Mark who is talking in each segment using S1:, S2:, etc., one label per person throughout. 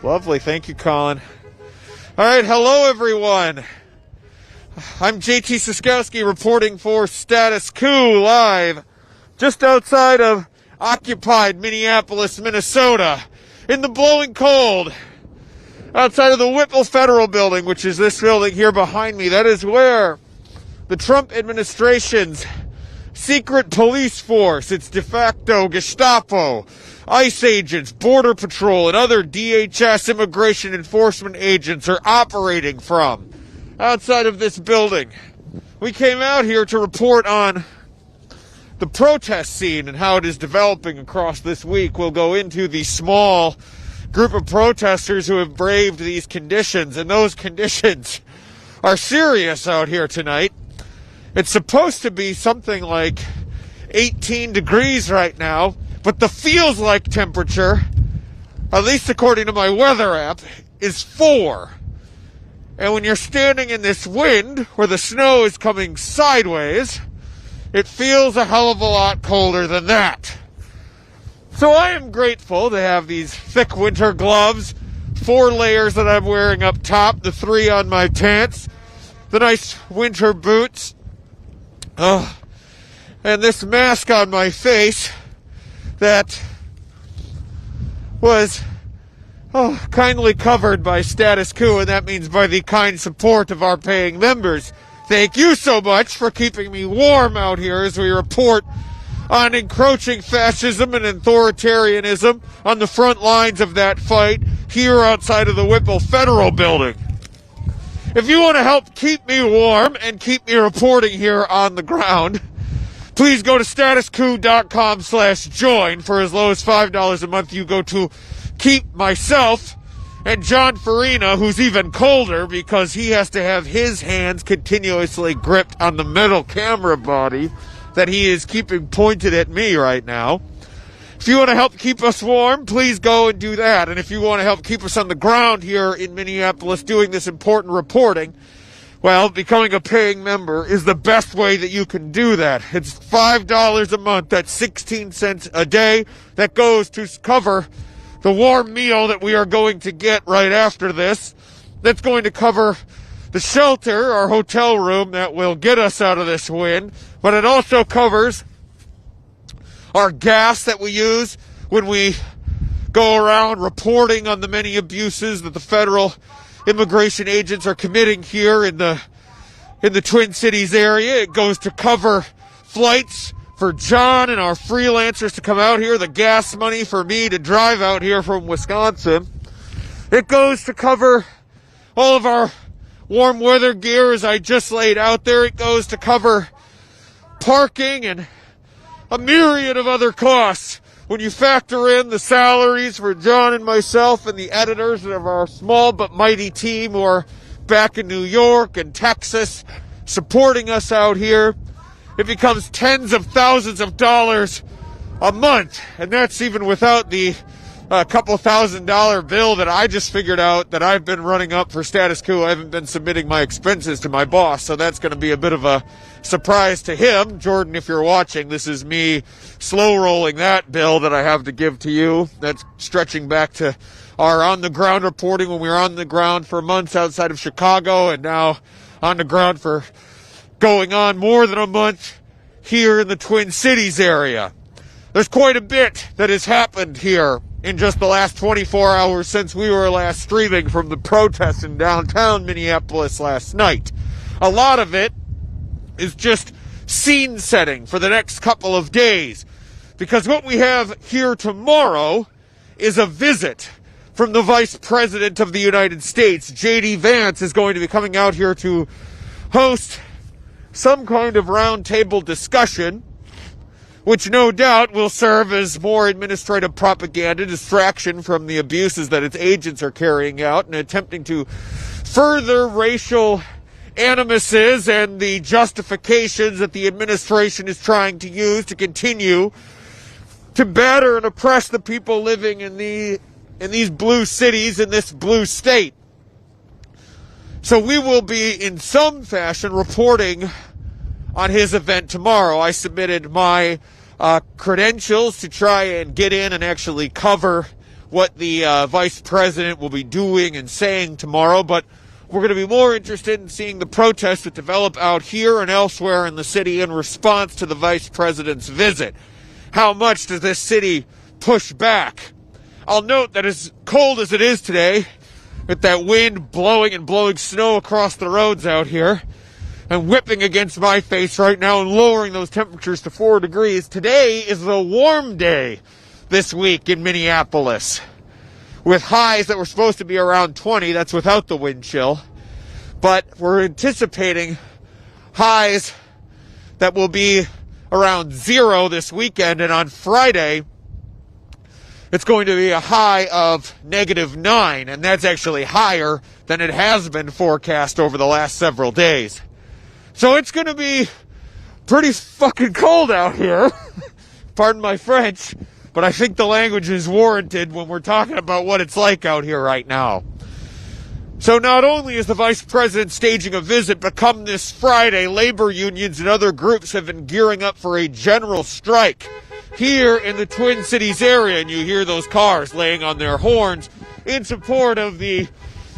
S1: Lovely. Thank you, Colin. All right. Hello, everyone. I'm JT Siskowski reporting for Status Coup live just outside of occupied Minneapolis, Minnesota, in the blowing cold, outside of the Whipple Federal Building, which is this building here behind me. That is where the Trump administration's secret police force, its de facto Gestapo, ICE agents, Border Patrol, and other DHS immigration enforcement agents are operating from outside of this building. We came out here to report on the protest scene and how it is developing across this week. We'll go into the small group of protesters who have braved these conditions, and those conditions are serious out here tonight. It's supposed to be something like 18 degrees right now, but the feels like temperature, at least according to my weather app, is 4. And when you're standing in this wind where the snow is coming sideways, it feels a hell of a lot colder than that. So I am grateful to have these thick winter gloves, 4 layers that I'm wearing up top, the 3 on my pants, the nice winter boots, and this mask on my face that was kindly covered by Status Coup, and that means by the kind support of our paying members. Thank you so much for keeping me warm out here as we report on encroaching fascism and authoritarianism on the front lines of that fight here outside of the Whipple Federal Building. If you want to help keep me warm and keep me reporting here on the ground, please go to statuscoup.com/join. For as low as $5 a month, you go to keep myself and John Farina, who's even colder because he has to have his hands continuously gripped on the metal camera body that he is keeping pointed at me right now. If you want to help keep us warm, please go and do that. And if you want to help keep us on the ground here in Minneapolis doing this important reporting, well, becoming a paying member is the best way that you can do that. It's $5 a month. That's 16 cents a day. That goes to cover the warm meal that we are going to get right after this. That's going to cover the shelter, our hotel room, that will get us out of this wind. But it also covers our gas that we use when we go around reporting on the many abuses that the federal immigration agents are committing here in the Twin Cities area. It goes to cover flights for John and our freelancers to come out here, the gas money for me to drive out here from Wisconsin. It goes to cover all of our warm weather gear as I just laid out there. It goes to cover parking and a myriad of other costs. When you factor in the salaries for John and myself and the editors of our small but mighty team who are back in New York and Texas supporting us out here, it becomes tens of thousands of dollars a month. And that's even without the couple $1,000 bill that I just figured out that I've been running up for Status Coup. I haven't been submitting my expenses to my boss, so that's going to be a bit of a surprise to him. Jordan, if you're watching, this is me slow rolling that bill that I have to give to you. That's stretching back to our on-the-ground reporting when we were on the ground for months outside of Chicago, and now on the ground for going on more than a month here in the Twin Cities area. There's quite a bit that has happened here in just the last 24 hours since we were last streaming from the protests in downtown Minneapolis last night. A lot of it is just scene setting for the next couple of days, because what we have here tomorrow is a visit from the Vice President of the United States. J.D. Vance is going to be coming out here to host some kind of roundtable discussion, which no doubt will serve as more administrative propaganda, distraction from the abuses that its agents are carrying out and attempting to further racial animuses and the justifications that the administration is trying to use to continue to batter and oppress the people living in these blue cities, in this blue state. So we will be, in some fashion, reporting on his event tomorrow. I submitted my credentials to try and get in and actually cover what the vice president will be doing and saying tomorrow, but we're going to be more interested in seeing the protests that develop out here and elsewhere in the city in response to the vice president's visit. How much does this city push back? I'll note that as cold as it is today, with that wind blowing and blowing snow across the roads out here, and whipping against my face right now and lowering those temperatures to 4 degrees, today is a warm day this week in Minneapolis, with highs that were supposed to be around 20. That's without the wind chill. But we're anticipating highs that will be around 0 this weekend. And on Friday, it's going to be a high of -9. And that's actually higher than it has been forecast over the last several days. So it's going to be pretty fucking cold out here. Pardon my French. But I think the language is warranted when we're talking about what it's like out here right now. So not only is the vice president staging a visit, but come this Friday, labor unions and other groups have been gearing up for a general strike here in the Twin Cities area. And you hear those cars laying on their horns in support of the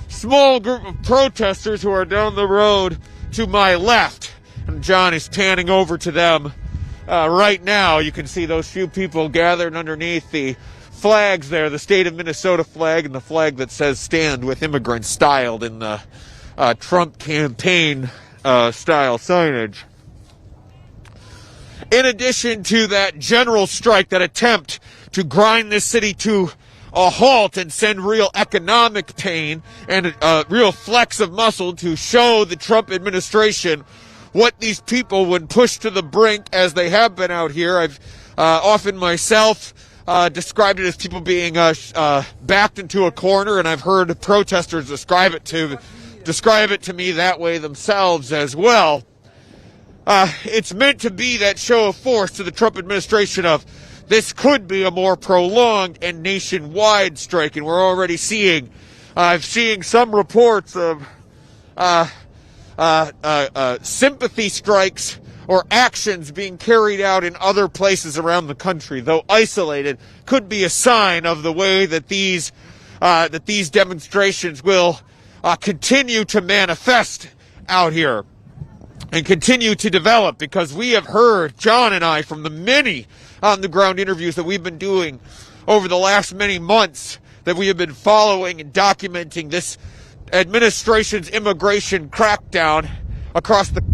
S1: small group of protesters who are down the road to my left. And John is panning over to them. Right now, you can see those few people gathered underneath the flags there, the state of Minnesota flag and the flag that says "Stand with Immigrants" styled in the Trump campaign style signage. In addition to that general strike, that attempt to grind this city to a halt and send real economic pain and real flex of muscle to show the Trump administration what these people would push to the brink as they have been out here. I've often myself described it as people being backed into a corner, and I've heard protesters describe it to me that way themselves as well. It's meant to be that show of force to the Trump administration of this could be a more prolonged and nationwide strike, and we're already seeing some reports of sympathy strikes or actions being carried out in other places around the country, though isolated, could be a sign of the way that these demonstrations will continue to manifest out here and continue to develop, because we have heard, John and I, from the many on-the-ground interviews that we've been doing over the last many months, that we have been following and documenting this administration's immigration crackdown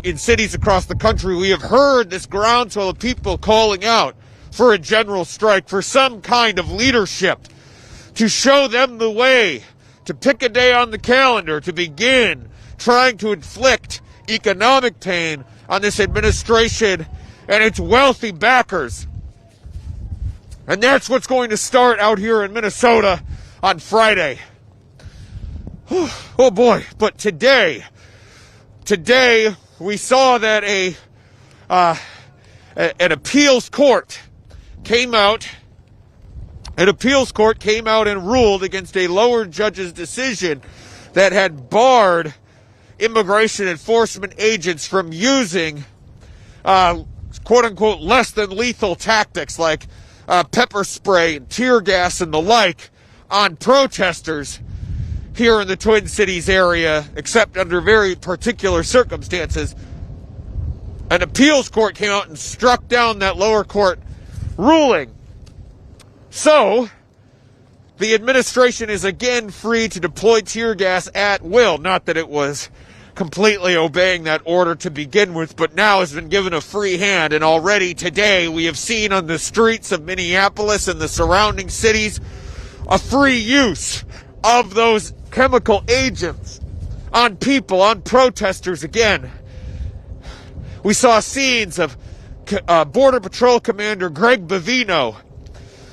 S1: in cities across the country. We have heard this groundswell of people calling out for a general strike, for some kind of leadership to show them the way, to pick a day on the calendar to begin trying to inflict economic pain on this administration and its wealthy backers. And that's what's going to start out here in Minnesota on Friday. Oh boy, but today we saw that an appeals court came out and ruled against a lower judge's decision that had barred immigration enforcement agents from using quote-unquote less than lethal tactics like pepper spray and tear gas and the like on protesters here in the Twin Cities area, except under very particular circumstances. An appeals court came out and struck down that lower court ruling. So, the administration is again free to deploy tear gas at will. Not that it was completely obeying that order to begin with, but now has been given a free hand. And already today we have seen on the streets of Minneapolis and the surrounding cities a free use of those chemical agents on people, on protesters again. We saw scenes of Border Patrol Commander Greg Bavino,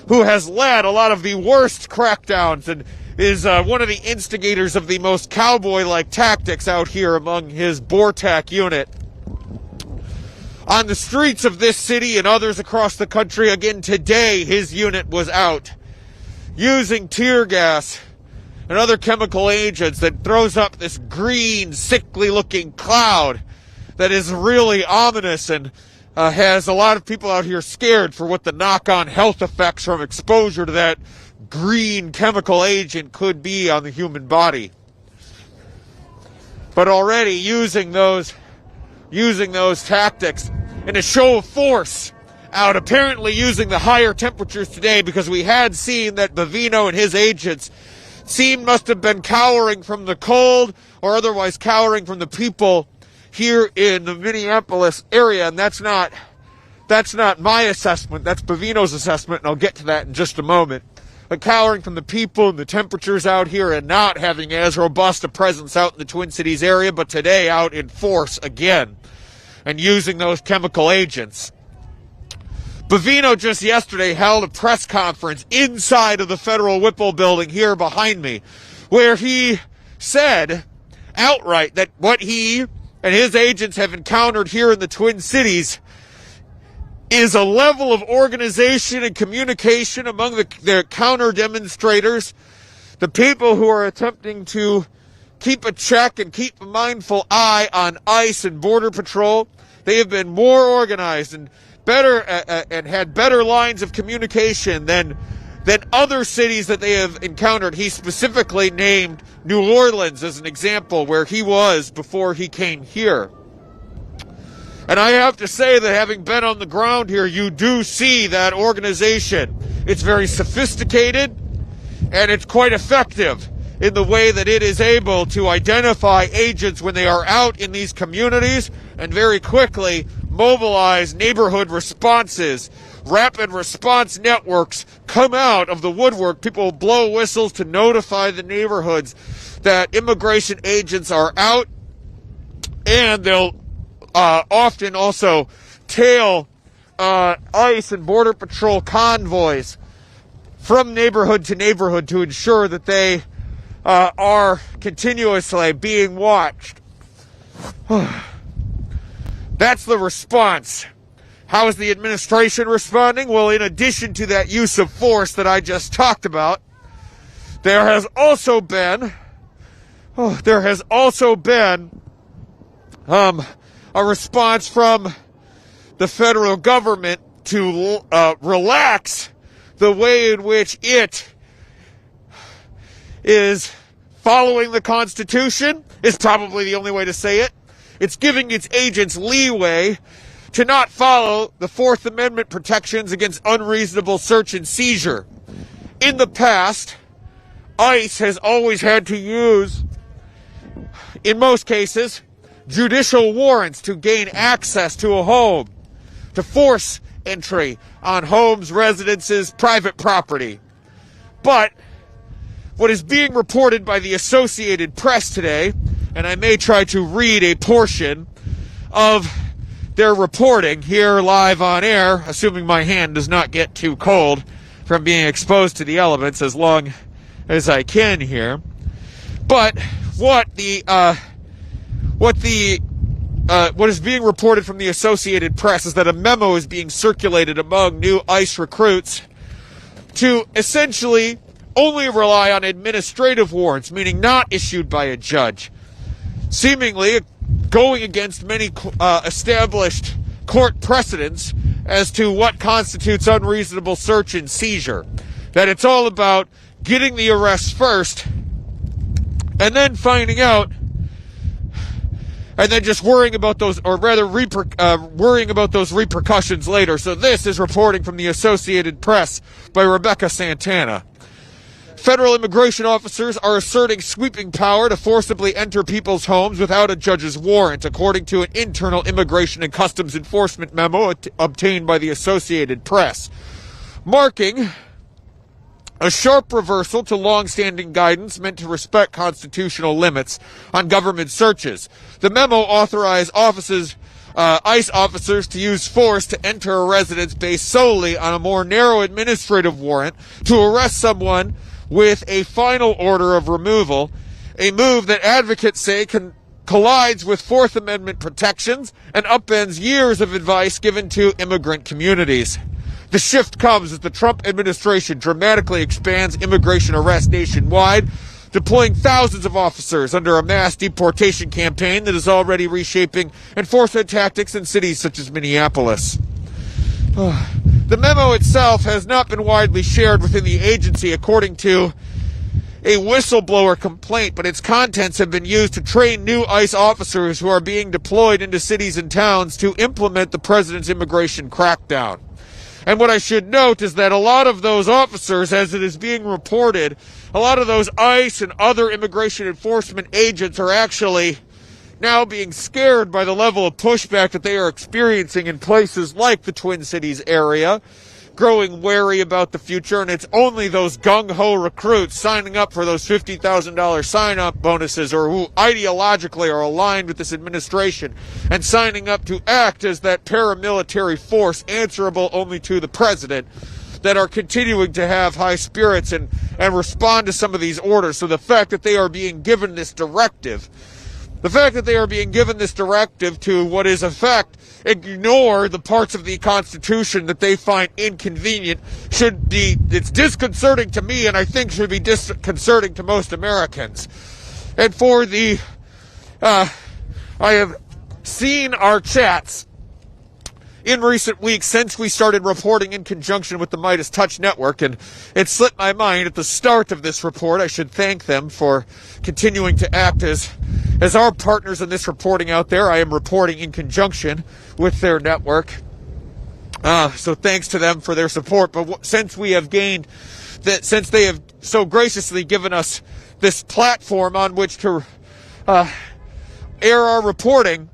S1: who has led a lot of the worst crackdowns and is one of the instigators of the most cowboy-like tactics out here among his BORTAC unit. On the streets of this city and others across the country, again today, his unit was out using tear gas and other chemical agents that throws up this green, sickly-looking cloud that is really ominous and has a lot of people out here scared for what the knock-on health effects from exposure to that green chemical agent could be on the human body. But already using those tactics in a show of force out, apparently using the higher temperatures today, because we had seen that Bavino and his agents must have been cowering from the cold or otherwise cowering from the people here in the Minneapolis area, and that's not my assessment. That's Bavino's assessment, and I'll get to that in just a moment. But cowering from the people and the temperatures out here and not having as robust a presence out in the Twin Cities area, but today out in force again and using those chemical agents. Bavino just yesterday held a press conference inside of the Federal Whipple building here behind me, where he said outright that what he and his agents have encountered here in the Twin Cities is a level of organization and communication among the counter demonstrators, the people who are attempting to keep a check and keep a mindful eye on ICE and Border Patrol. They have been more organized and better and had better lines of communication than other cities that they have encountered. He specifically named New Orleans as an example where he was before he came here. And I have to say that having been on the ground here, you do see that organization. It's very sophisticated and it's quite effective in the way that it is able to identify agents when they are out in these communities and very quickly mobilize neighborhood responses. Rapid response networks come out of the woodwork. People blow whistles to notify the neighborhoods that immigration agents are out, and they'll often also tail ICE and Border Patrol convoys from neighborhood to neighborhood to ensure that they are continuously being watched. That's the response. How is the administration responding? Well, in addition to that use of force that I just talked about, there has also been a response from the federal government to relax the way in which it is following the Constitution, is probably the only way to say it. It's giving its agents leeway to not follow the Fourth Amendment protections against unreasonable search and seizure. In the past, ICE has always had to use, in most cases, judicial warrants to gain access to a home, to force entry on homes, residences, private property. But what is being reported by the Associated Press today, and I may try to read a portion of their reporting here live on air, assuming my hand does not get too cold from being exposed to the elements as long as I can here. But what is being reported from the Associated Press is that a memo is being circulated among new ICE recruits to essentially only rely on administrative warrants, meaning not issued by a judge, seemingly going against many established court precedents as to what constitutes unreasonable search and seizure. That it's all about getting the arrest first and then finding out, and then just worrying about those, or rather worrying about those repercussions later. So this is reporting from the Associated Press by Rebecca Santana. Federal immigration officers are asserting sweeping power to forcibly enter people's homes without a judge's warrant, according to an internal Immigration and Customs Enforcement memo obtained by the Associated Press, marking a sharp reversal to long-standing guidance meant to respect constitutional limits on government searches. The memo authorized ICE officers to use force to enter a residence based solely on a more narrow administrative warrant to arrest someone with a final order of removal, a move that advocates say collides with Fourth Amendment protections and upends years of advice given to immigrant communities. The shift comes as the Trump administration dramatically expands immigration arrests nationwide, deploying thousands of officers under a mass deportation campaign that is already reshaping enforcement tactics in cities such as Minneapolis. The memo itself has not been widely shared within the agency, according to a whistleblower complaint, but its contents have been used to train new ICE officers who are being deployed into cities and towns to implement the president's immigration crackdown. And what I should note is that a lot of those officers, as it is being reported, a lot of those ICE and other immigration enforcement agents are actually now being scared by the level of pushback that they are experiencing in places like the Twin Cities area, growing wary about the future, and it's only those gung-ho recruits signing up for those $50,000 sign-up bonuses, or who ideologically are aligned with this administration and signing up to act as that paramilitary force answerable only to the president, that are continuing to have high spirits and respond to some of these orders. So the fact that they are being given this directive, to what is in fact ignore the parts of the Constitution that they find inconvenient, it's disconcerting to me, and I think should be disconcerting to most Americans. And for I have seen our chats in recent weeks since we started reporting in conjunction with the Midas Touch Network, and it slipped my mind at the start of this report. I should thank them for continuing to act as our partners in this reporting out there. I am reporting in conjunction with their network. So thanks to them for their support. But since they have so graciously given us this platform on which to air our reporting,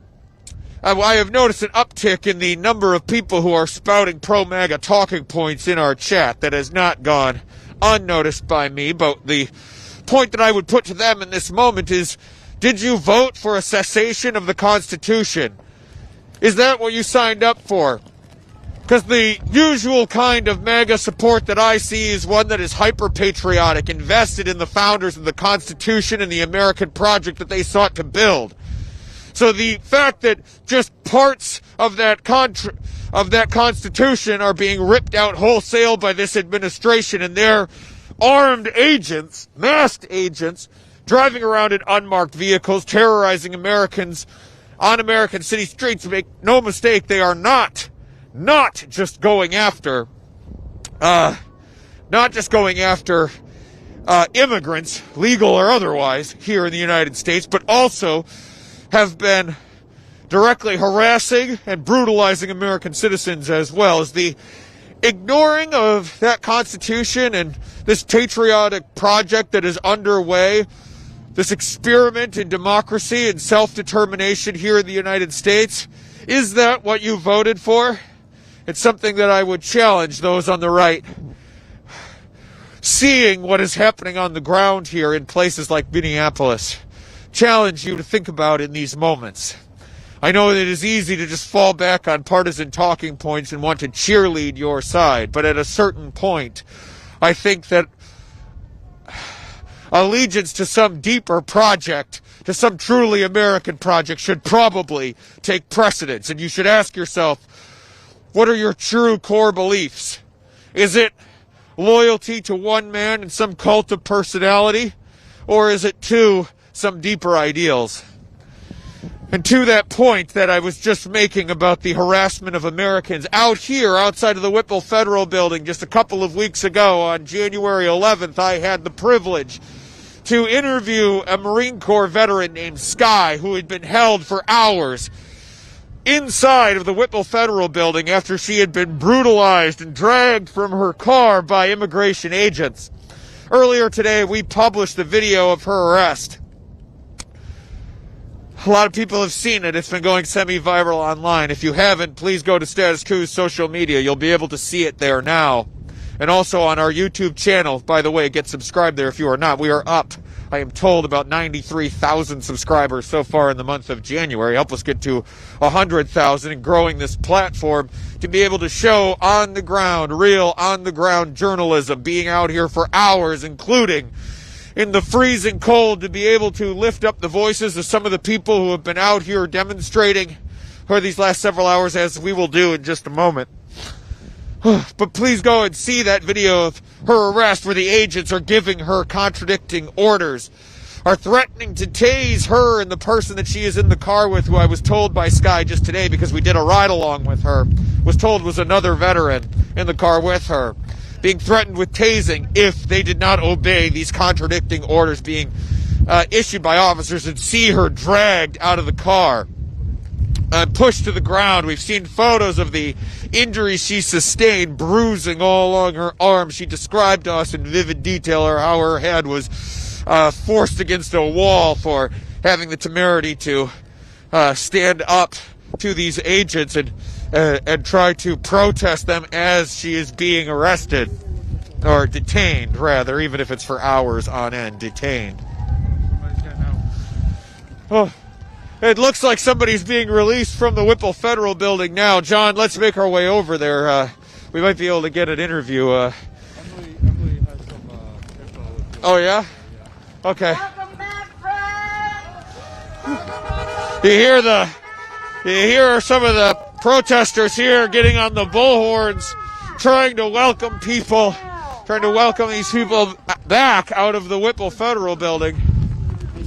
S1: I have noticed an uptick in the number of people who are spouting pro-MAGA talking points in our chat. That has not gone unnoticed by me. But the point that I would put to them in this moment is, did you vote for a cessation of the Constitution? Is that what you signed up for? Because the usual kind of MAGA support that I see is one that is hyper-patriotic, invested in the founders of the Constitution and the American project that they sought to build. So the fact that just parts of that Constitution are being ripped out wholesale by this administration and their armed agents, masked agents, driving around in unmarked vehicles, terrorizing Americans on American city streets, make no mistake, they are not just going after immigrants, legal or otherwise, here in the United States, but also have been directly harassing and brutalizing American citizens as well. As the ignoring of that Constitution and this patriotic project that is underway, this experiment in democracy and self-determination here in the United States, is that what you voted for? It's something that I would challenge those on the right. Seeing what is happening on the ground here in places like Minneapolis, challenge you to think about in these moments. I know that it is easy to just fall back on partisan talking points and want to cheerlead your side, but at a certain point, I think that allegiance to some deeper project, to some truly American project, should probably take precedence. And you should ask yourself, what are your true core beliefs? Is it loyalty to one man and some cult of personality? Or is it to some deeper ideals? And to that point that I was just making about the harassment of Americans out here outside of the Whipple Federal Building just a couple of weeks ago on January 11th, I had the privilege to interview a Marine Corps veteran named Sky, who had been held for hours inside of the Whipple Federal Building after she had been brutalized and dragged from her car by immigration agents. Earlier today, we published the video of her arrest. A lot of people have seen it. It's been going semi-viral online. If you haven't, please go to Status Coup's social media. You'll be able to see it there now. And also on our YouTube channel. By the way, get subscribed there if you are not. We are up, I am told, about 93,000 subscribers so far in the month of January. Help us get to 100,000 and growing this platform to be able to show on the ground, real on the ground journalism, being out here for hours, including in the freezing cold, to be able to lift up the voices of some of the people who have been out here demonstrating for these last several hours, as we will do in just a moment. But please go and see that video of her arrest where the agents are giving her contradicting orders, are threatening to tase her and the person that she is in the car with, who I was told by Sky just today, because we did a ride-along with her, was told was another veteran in the car with her, being threatened with tasing if they did not obey these contradicting orders being issued by officers, and see her dragged out of the car. Pushed to the ground. We've seen photos of the injuries she sustained, bruising all along her arm. She described to us in vivid detail how her head was forced against a wall for having the temerity to stand up to these agents and try to protest them as she is being arrested, or detained, rather, even if it's for hours on end, detained. Oh. It looks like somebody's being released from the Whipple Federal Building now. John, let's make our way over there. We might be able to get an interview.
S2: Emily has some info.
S1: Oh, yeah? Okay.
S3: Welcome back, friends!
S1: You hear some of the protesters here getting on the bullhorns, trying to welcome these people back out of the Whipple Federal Building.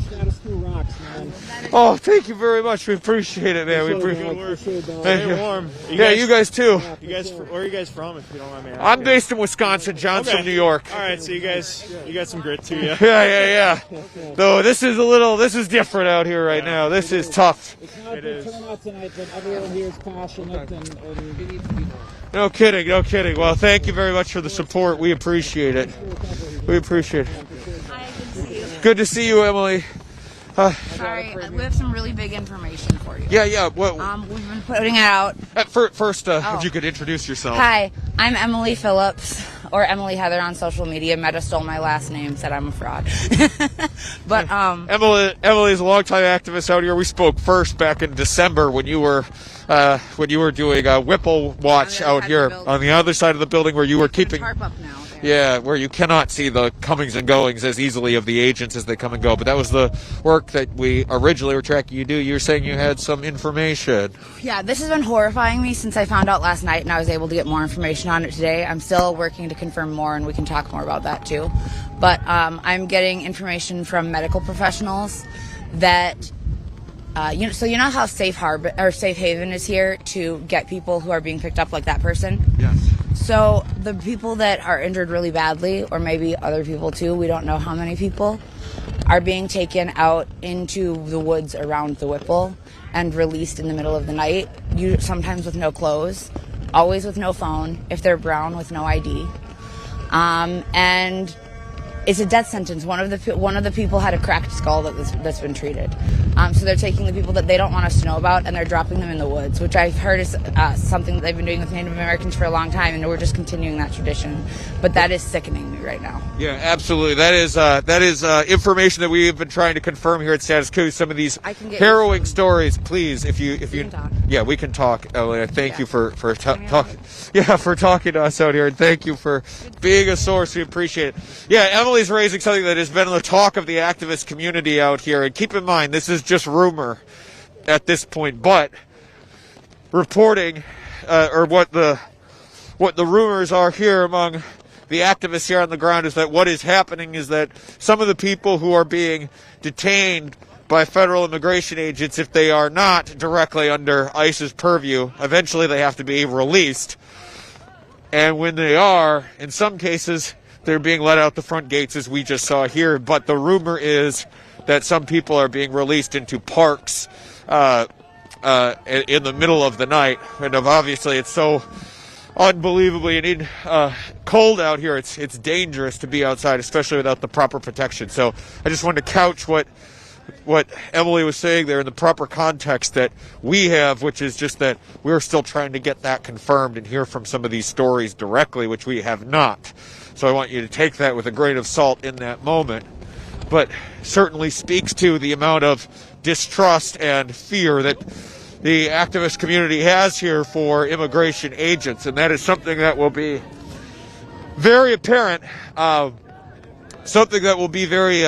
S2: Status Coup rocks, man.
S1: Oh, thank you very much. We appreciate it, man. We appreciate it.
S2: Stay warm.
S1: You guys too.
S2: Where are you guys from, if you don't mind me asking?
S1: I'm based in Wisconsin. John's from New York.
S2: All right, so you got some grit to you.
S1: Yeah. Though this is different out here right now. This is tough.
S4: It's not a good turnout tonight, but everyone here is passionate and
S1: No kidding. Well, thank you very much for the support. We appreciate it. Good to see you, Emily.
S3: Sorry, we have some really big information for you.
S1: Yeah. What?
S3: We've been putting it out.
S1: First, if you could introduce yourself.
S3: Hi, I'm Emily Phillips, or Emily Heather on social media. Meta stole my last name, said I'm a fraud. But
S1: Emily is a longtime activist out here. We spoke first back in December when you were doing a Whipple watch out here on the other side of the building, where you were keeping.
S3: Tarp up now.
S1: Yeah, where you cannot see the comings and goings as easily of the agents as they come and go. But that was the work that we originally were tracking you do. You were saying you had some information.
S3: Yeah, this has been horrifying me since I found out last night, and I was able to get more information on it today. I'm still working to confirm more, and we can talk more about that too. But I'm getting information from medical professionals that so you know how Safe Haven is here to get people who are being picked up, like that person?
S1: Yes.
S3: So the people that are injured really badly, or maybe other people too, we don't know how many people, are being taken out into the woods around the Whipple and released in the middle of the night, sometimes with no clothes, always with no phone, if they're brown, with no ID. And it's a death sentence. One of the people had a cracked skull that's been treated. So they're taking the people that they don't want us to know about, and they're dropping them in the woods, which I've heard is something that they've been doing with Native Americans for a long time, and we're just continuing that tradition. But that is sickening me right now.
S1: Yeah, absolutely. That is information that we have been trying to confirm here at Status Coup. Some of these harrowing stories, please. If you
S3: can talk.
S1: Yeah, we can talk, Ellie. Thank you for talking. Yeah, for talking to us out here, and thank you for being a source. We appreciate it. Yeah, Emily's raising something that has been the talk of the activist community out here, and keep in mind this is just rumor at this point, but reporting or what the rumors are here among the activists here on the ground is that what is happening is that some of the people who are being detained by federal immigration agents, if they are not directly under ICE's purview, eventually they have to be released. And when they are, in some cases, they're being let out the front gates, as we just saw here. But the rumor is that some people are being released into parks in the middle of the night. And obviously it's so unbelievably cold out here. It's dangerous to be outside, especially without the proper protection. So I just wanted to couch what Emily was saying there in the proper context that we have, which is just that we're still trying to get that confirmed and hear from some of these stories directly, which we have not. So I want you to take that with a grain of salt in that moment. But certainly speaks to the amount of distrust and fear that the activist community has here for immigration agents. And that is something that will be very apparent, something that will be very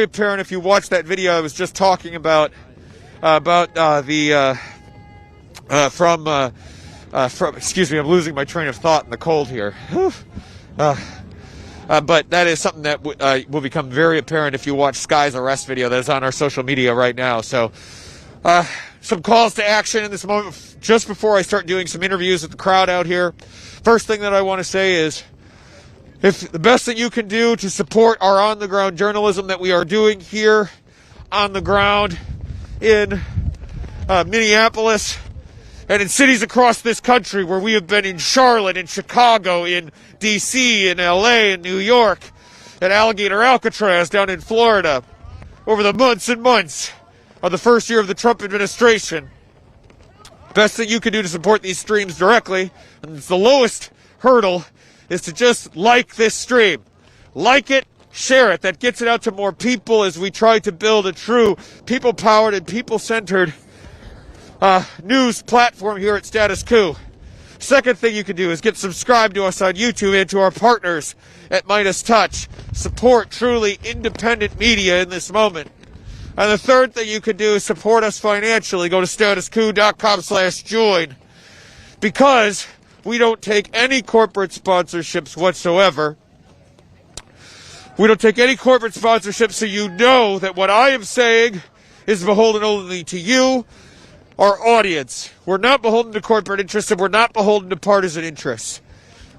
S1: apparent if you watch that video I was just talking about from excuse me, I'm losing my train of thought in the cold here. But that is something that will become very apparent if you watch Sky's arrest video that is on our social media right now. So some calls to action in this moment just before I start doing some interviews with the crowd out here. First thing that I want to say is, if the best thing you can do to support our on-the-ground journalism that we are doing here on the ground in Minneapolis and in cities across this country where we have been in Charlotte, in Chicago, in D.C., in L.A., in New York, at Alligator Alcatraz down in Florida, over the months and months of the first year of the Trump administration. Best thing you can do to support these streams directly, and it's the lowest hurdle, is to just like this stream. Like it, share it. That gets it out to more people as we try to build a true people-powered and people-centered news platform here at Status Coup. Second thing you can do is get subscribed to us on YouTube and to our partners at Midas Touch. Support truly independent media in this moment. And the third thing you can do is support us financially. Go to statuscoup.com/join, because we don't take any corporate sponsorships whatsoever. We don't take any corporate sponsorships, so you know that what I am saying is beholden only to you, our audience. We're not beholden to corporate interests, and we're not beholden to partisan interests.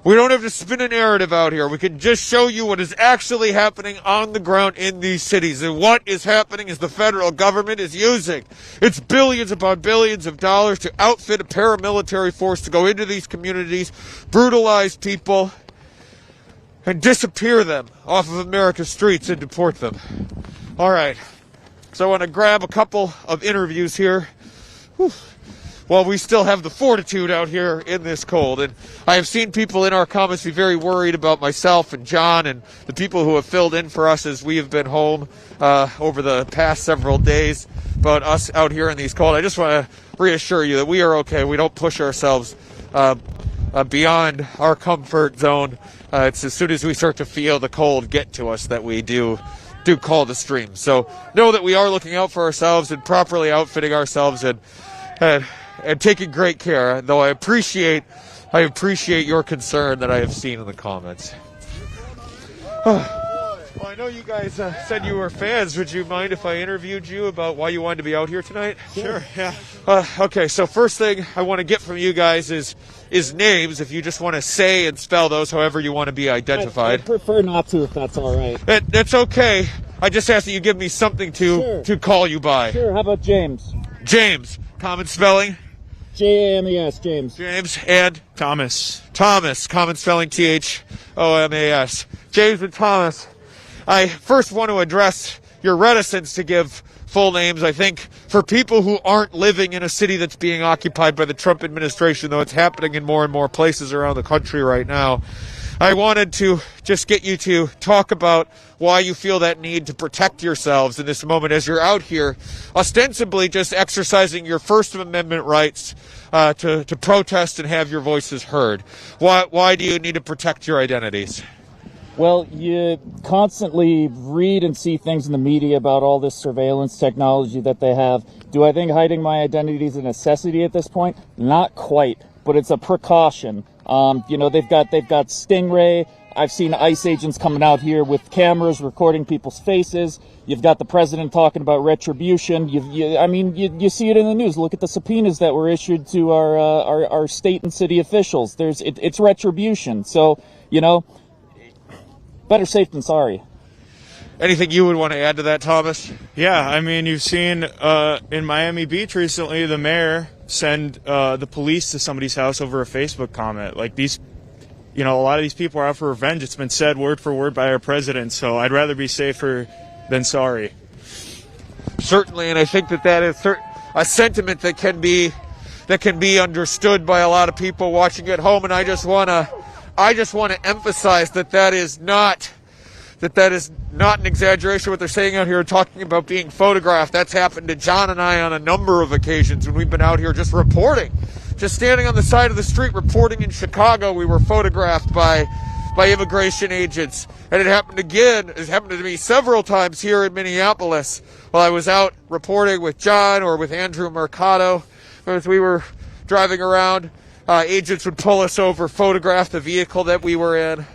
S1: We don't have to spin a narrative out here. We can just show you what is actually happening on the ground in these cities. And what is happening is the federal government is using its billions upon billions of dollars to outfit a paramilitary force to go into these communities, brutalize people, and disappear them off of America's streets and deport them. All right. So I want to grab a couple of interviews here. Whew. While we still have the fortitude out here in this cold. And I have seen people in our comments be very worried about myself and John and the people who have filled in for us as we have been home over the past several days, about us out here in these cold. I just want to reassure you that we are okay. We don't push ourselves beyond our comfort zone. It's as soon as we start to feel the cold get to us that we do call the stream. So know that we are looking out for ourselves and properly outfitting ourselves and taking great care, though I appreciate your concern that I have seen in the comments. Well, I know you guys said you were fans. Would you mind if I interviewed you about why you wanted to be out here tonight?
S2: Sure, yeah.
S1: Okay, so first thing I want to get from you guys is names, if you just want to say and spell those however you want to be identified.
S4: I'd prefer not to, if that's all right.
S1: That's okay. I just ask that you give me something to call you by.
S4: Sure, how about James?
S1: James, common spelling?
S4: James, James.
S1: James and
S2: Thomas.
S1: Thomas, common spelling Thomas. James and Thomas, I first want to address your reticence to give full names. I think for people who aren't living in a city that's being occupied by the Trump administration, though it's happening in more and more places around the country right now, I wanted to just get you to talk about why you feel that need to protect yourselves in this moment as you're out here ostensibly just exercising your First Amendment rights to protest and have your voices heard. Why do you need to protect your identities?
S4: Well, you constantly read and see things in the media about all this surveillance technology that they have. Do I think hiding my identity is a necessity at this point? Not quite, but it's a precaution. They've got Stingray. I've seen ICE agents coming out here with cameras recording people's faces. You've got the president talking about retribution. You see it in the news. Look at the subpoenas that were issued to our state and city officials. It's retribution. So, better safe than sorry.
S1: Anything you would want to add to that, Thomas?
S2: Yeah, I mean, you've seen in Miami Beach recently, the mayor send the police to somebody's house over a Facebook comment. Like these, a lot of these people are out for revenge. It's been said word for word by our president. So I'd rather be safer than sorry.
S1: Certainly, and I think that is a sentiment that can be understood by a lot of people watching at home. And I just want to emphasize that is not an exaggeration what they're saying out here, talking about being photographed. That's happened to John and I on a number of occasions when we've been out here just reporting. Just standing on the side of the street reporting in Chicago, we were photographed by immigration agents. And it happened to me several times here in Minneapolis while I was out reporting with John or with Andrew Mercado as we were driving around agents would pull us over, photograph the vehicle that we were in,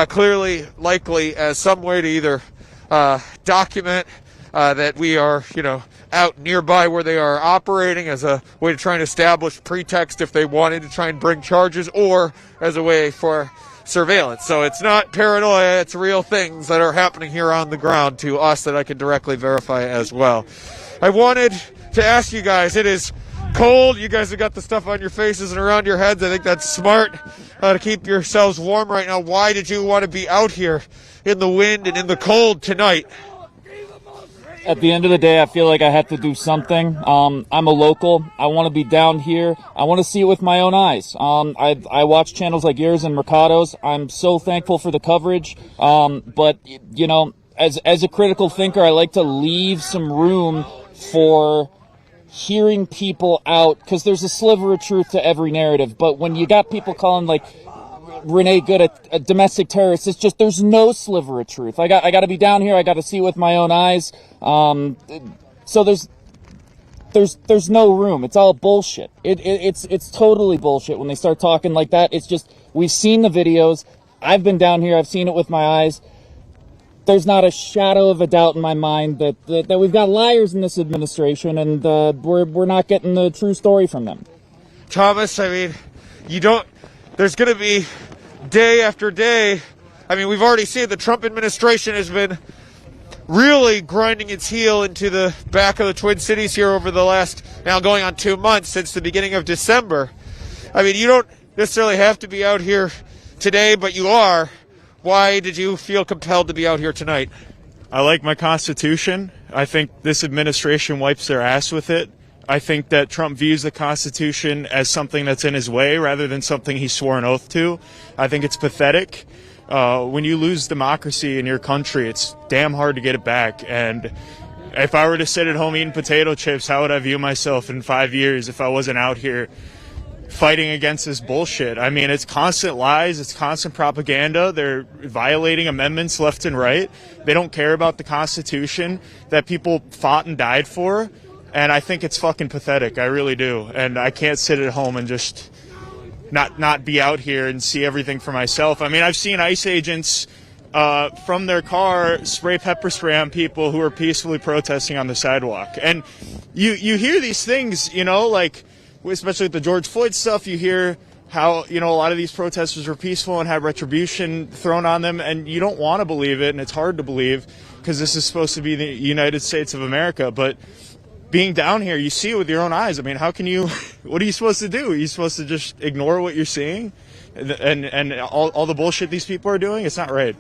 S1: clearly, likely as some way to either document that we are, out nearby where they are operating, as a way to try and establish pretext if they wanted to try and bring charges, or as a way for surveillance. So it's not paranoia, it's real things that are happening here on the ground to us that I can directly verify as well. I wanted to ask you guys, it is cold, you guys have got the stuff on your faces and around your heads. I think that's smart to keep yourselves warm right now. Why did you want to be out here in the wind and in the cold tonight?
S4: At the end of the day, I feel like I have to do something. I'm a local. I want to be down here. I want to see it with my own eyes. I watch channels like yours and Mercado's. I'm so thankful for the coverage. But, as a critical thinker, I like to leave some room for hearing people out, because there's a sliver of truth to every narrative. But when you got people calling, like, Renee Good a domestic terrorist, it's just, there's no sliver of truth. I got to be down here. I got to see it with my own eyes. So there's no room. It's all bullshit. It's totally bullshit when they start talking like that. It's just, we've seen the videos. I've been down here. I've seen it with my eyes. There's not a shadow of a doubt in my mind that we've got liars in this administration, and we're not getting the true story from them.
S1: Thomas, I mean, there's going to be day after day. I mean, we've already seen the Trump administration has been really grinding its heel into the back of the Twin Cities here over the last, now going on 2 months, since the beginning of December. I mean, you don't necessarily have to be out here today, but you are. Why did you feel compelled to be out here tonight?
S2: I like my Constitution. I think this administration wipes their ass with it. I think that Trump views the Constitution as something that's in his way rather than something he swore an oath to. I think it's pathetic. When you lose democracy in your country, it's damn hard to get it back. And if I were to sit at home eating potato chips, how would I view myself in 5 years if I wasn't out here fighting against this bullshit? I mean, it's constant lies, it's constant propaganda. They're violating amendments left and right. They don't care about the Constitution that people fought and died for. And I think it's fucking pathetic. I really do. And I can't sit at home and just not be out here and see everything for myself. I mean, I've seen ICE agents from their car spray pepper spray on people who are peacefully protesting on the sidewalk. And you hear these things, like, especially with the George Floyd stuff, you hear how, a lot of these protesters were peaceful and had retribution thrown on them, and you don't want to believe it, and it's hard to believe because this is supposed to be the United States of America. But being down here, you see it with your own eyes. I mean, how can you, what are you supposed to do? Are you supposed to just ignore what you're seeing and all the bullshit these people are doing? It's not right.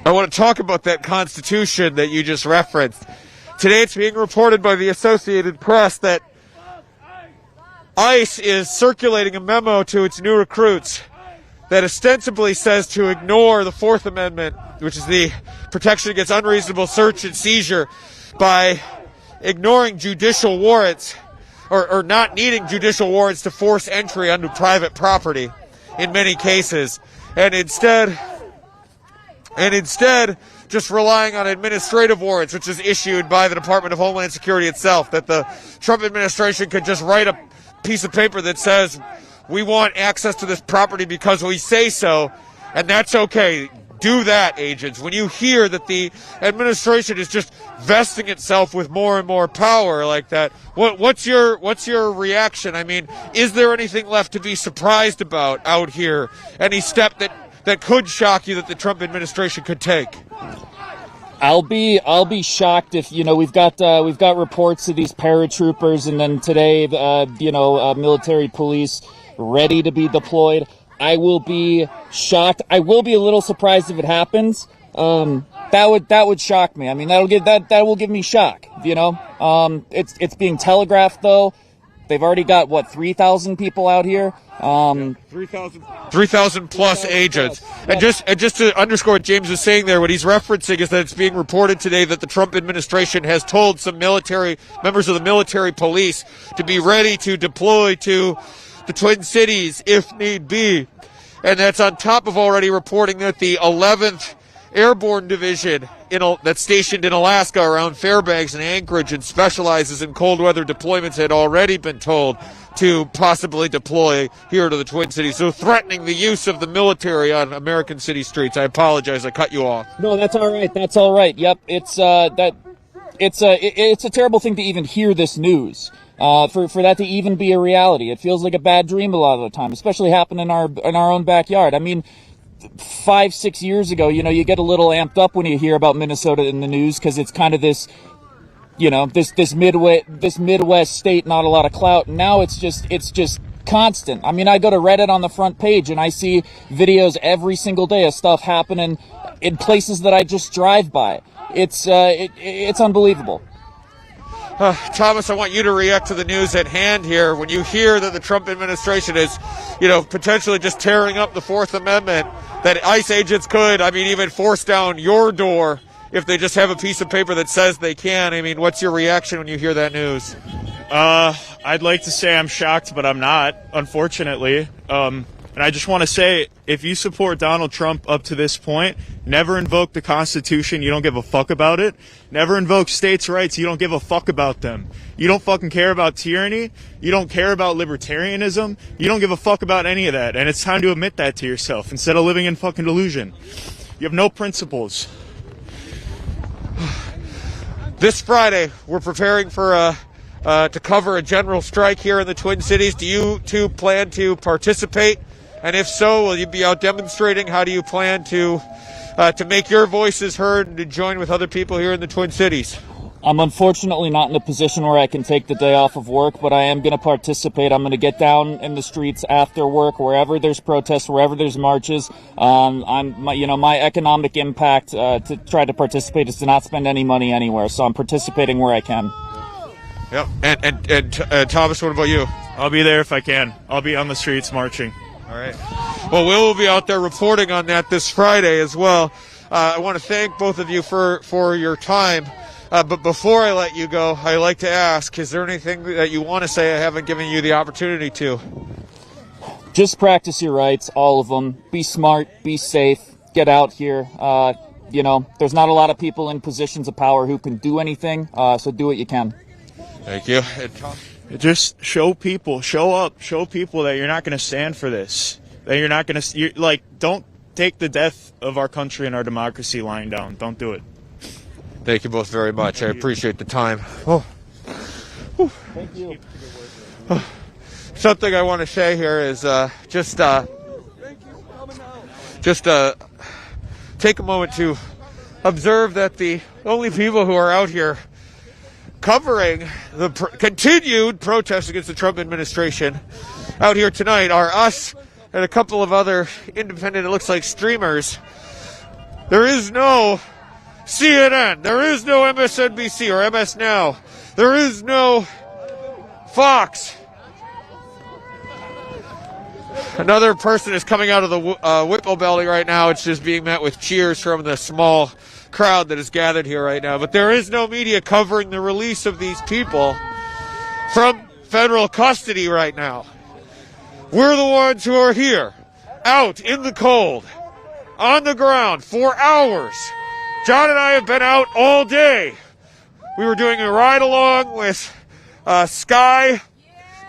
S1: I want to talk about that Constitution that you just referenced. Today it's being reported by the Associated Press that ICE is circulating a memo to its new recruits that ostensibly says to ignore the Fourth Amendment, which is the protection against unreasonable search and seizure, by ignoring judicial warrants or not needing judicial warrants to force entry onto private property in many cases, and instead just relying on administrative warrants, which is issued by the Department of Homeland Security itself, that the Trump administration could just write a piece of paper that says we want access to this property because we say so, and that's okay. Do that, agents. When you hear that the administration is just vesting itself with more and more power like that, what's your reaction? I mean, is there anything left to be surprised about out here? Any step that could shock you that the Trump administration could take?
S4: I'll be shocked if, we've got reports of these paratroopers, and then today, military police ready to be deployed. I will be shocked. I will be a little surprised if it happens. That would shock me. I mean, that will give me shock. It's being telegraphed though. They've already got 3,000 people out here.
S1: 3,000 plus agents. And just to underscore what James was saying there, what he's referencing is that it's being reported today that the Trump administration has told some members of the military police to be ready to deploy to the Twin Cities if need be. And that's on top of already reporting that the 11th Airborne Division that's stationed in Alaska around Fairbanks and Anchorage and specializes in cold weather deployments had already been told to possibly deploy here to the Twin Cities, so threatening the use of the military on American city streets. I apologize, I cut you off.
S4: No, that's all right. That's all right. Yep, it's a terrible thing to even hear this news. For that to even be a reality, it feels like a bad dream a lot of the time, especially happen in our own backyard. I mean, 5-6 years ago, you get a little amped up when you hear about Minnesota in the news because it's kind of this. This Midwest state, not a lot of clout. And now it's just constant. I mean, I go to Reddit on the front page and I see videos every single day of stuff happening in places that I just drive by. It's unbelievable.
S1: Thomas, I want you to react to the news at hand here. When you hear that the Trump administration is, potentially just tearing up the Fourth Amendment, that ICE agents could, even force down your door if they just have a piece of paper that says they can. What's your reaction when you hear that news?
S2: I'd like to say I'm shocked, but I'm not, unfortunately. And I just want to say, if you support Donald Trump up to this point, never invoke the Constitution. You don't give a fuck about it. Never invoke states' rights. You don't give a fuck about them. You don't fucking care about tyranny. You don't care about libertarianism. You don't give a fuck about any of that. And it's time to admit that to yourself instead of living in fucking delusion. You have no principles.
S1: This Friday, we're preparing for to cover a general strike here in the Twin Cities. Do you two plan to participate? And if so, will you be out demonstrating? How do you plan to make your voices heard and to join with other people here in the Twin Cities?
S4: I'm unfortunately not in a position where I can take the day off of work, but I am going to participate. I'm going to get down in the streets after work, wherever there's protests, wherever there's marches. My economic impact to try to participate is to not spend any money anywhere. So I'm participating where I can.
S1: Yep. And Thomas, what about you?
S2: I'll be there if I can. I'll be on the streets marching.
S1: All right. Well, we'll be out there reporting on that this Friday as well. I want to thank both of you for your time. But before I let you go, I like to ask, is there anything that you want to say I haven't given you the opportunity to?
S4: Just practice your rights, all of them. Be smart, be safe, get out here. There's not a lot of people in positions of power who can do anything, so do what you can.
S1: Thank you.
S2: Just show people that you're not going to stand for this. That you're not going to, don't take the death of our country and our democracy lying down. Don't do it.
S1: Thank you both very much. I appreciate the time.
S4: Thank you.
S1: Something I want to say here is just take a moment to observe that the only people who are out here covering the continued protests against the Trump administration out here tonight are us and a couple of other independent, it looks like, streamers. There is no CNN, there is no MSNBC or MS Now, there is no Fox. Another person is coming out of the Whipple Belly right now. It's just being met with cheers from the small crowd that is gathered here right now. But there is no media covering the release of these people from federal custody right now. We're the ones who are here, out in the cold, on the ground for hours. John and I have been out all day. We were doing a ride-along with Sky,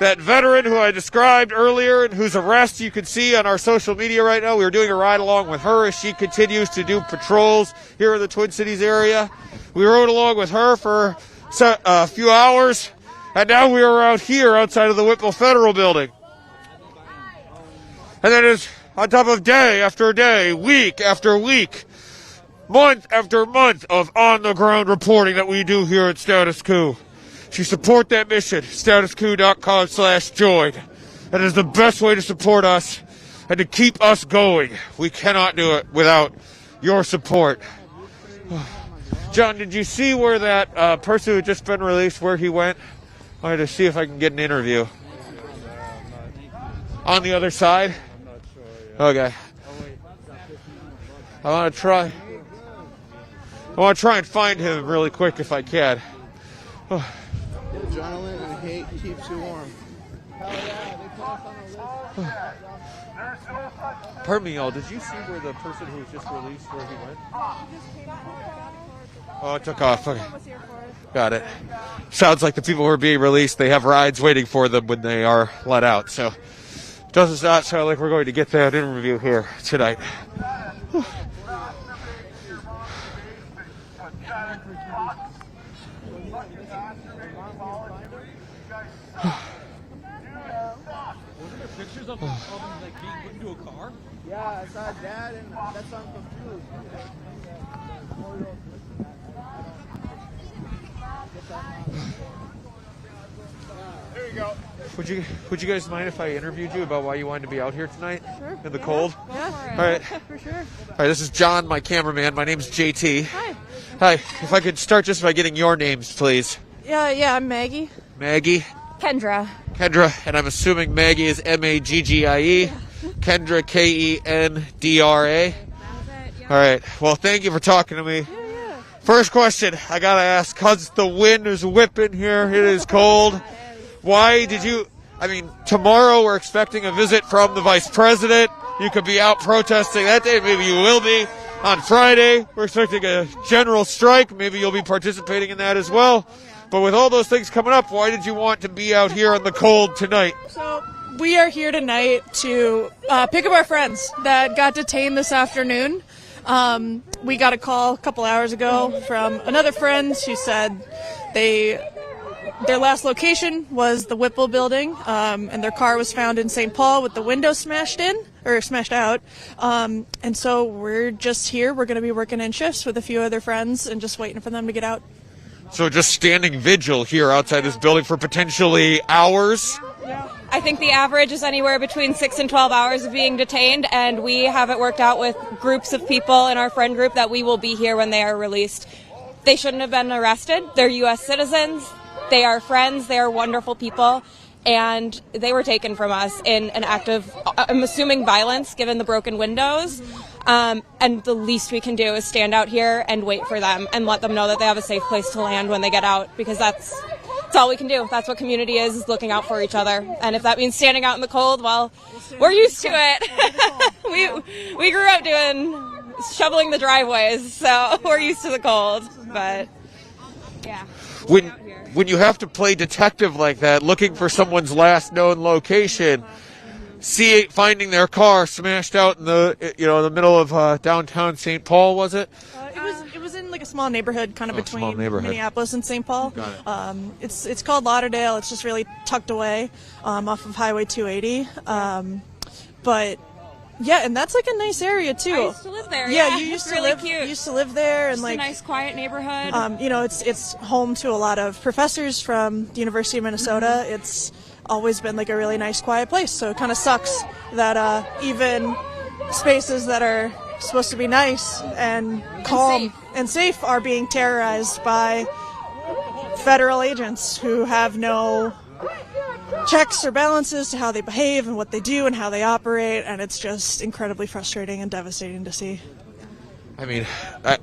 S1: that veteran who I described earlier and whose arrest you can see on our social media right now. We were doing a ride-along with her as she continues to do patrols here in the Twin Cities area. We rode along with her for a few hours, and now we are out here outside of the Whipple Federal Building. And then it's on top of day after day, week after week, month after month of on-the-ground reporting that we do here at Status Coup. To support that mission, statuscoup.com/join. That is the best way to support us and to keep us going. We cannot do it without your support. John, did you see where that person who had just been released, where he went? I wanted to see if I can get an interview. On the other side? Okay. I want to try and find him really quick if I can.
S5: Adrenaline and hate keeps you warm.
S1: Pardon me, y'all. Did you see where the person who was just released, where he went? Oh, it took off. Okay. Got it. Sounds like the people who are being released, they have rides waiting for them when they are let out. So does not sound like we're going to get that interview here tonight. Whew.
S6: Pictures of them like being put into a car?
S5: Yeah, I saw that and that's on the food.
S6: There you go.
S1: Would you guys mind if I interviewed you about why you wanted to be out here tonight?
S7: Sure.
S1: In the cold?
S7: Yeah.
S1: All right.
S7: For sure.
S1: All right, this is John, my cameraman. My name's JT.
S7: Hi.
S1: Hi. If I could start just by getting your names, please.
S7: Yeah, I'm Maggie.
S1: Maggie.
S7: Kendra.
S1: Kendra, and I'm assuming Maggie is Maggie. Kendra, Kendra. All right. Well, thank you for talking to me.
S7: Yeah.
S1: First question I gotta ask, cause the wind is whipping here, it is cold. Why did you? I mean, tomorrow we're expecting a visit from the vice president. You could be out protesting that day. Maybe you will be. On Friday, we're expecting a general strike. Maybe you'll be participating in that as well. But with all those things coming up, why did you want to be out here in the cold tonight?
S7: So we are here tonight to pick up our friends that got detained this afternoon. We got a call a couple hours ago from another friend who said their last location was the Whipple building, and their car was found in St. Paul with the window smashed out. And so we're just here. We're going to be working in shifts with a few other friends and just waiting for them to get out.
S1: So just standing vigil here outside this building for potentially hours?
S8: I think the average is anywhere between 6 and 12 hours of being detained, and we have it worked out with groups of people in our friend group that we will be here when they are released. They shouldn't have been arrested. They're U.S. citizens. They are friends. They are wonderful people. And they were taken from us in an act of, I'm assuming, violence, given the broken windows. And the least we can do is stand out here and wait for them and let them know that they have a safe place to land when they get out, because that's all we can do. That's what community is looking out for each other. And if that means standing out in the cold, well, we're used to it. we grew up shoveling the driveways, so we're used to the cold. But yeah.
S1: When you have to play detective like that, looking for someone's last known location, finding their car smashed out in the middle of downtown St. Paul, was it?
S7: It was in like a small neighborhood, kind of between Minneapolis and St. Paul.
S1: Got it.
S7: It's called Lauderdale. It's just really tucked away off of Highway 280. But yeah, and that's like a nice area too.
S8: I used to live there.
S7: Yeah, you used to
S8: really
S7: live.
S8: cute.
S7: You used to live there, and
S8: Just
S7: like
S8: a nice, quiet neighborhood.
S7: It's home to a lot of professors from the University of Minnesota. It's always been like a really nice, quiet place. So it kind of sucks that even spaces that are supposed to be nice and calm and safe are being terrorized by federal agents who have no checks or balances to how they behave and what they do and how they operate, and it's just incredibly frustrating and devastating to see.
S1: I mean,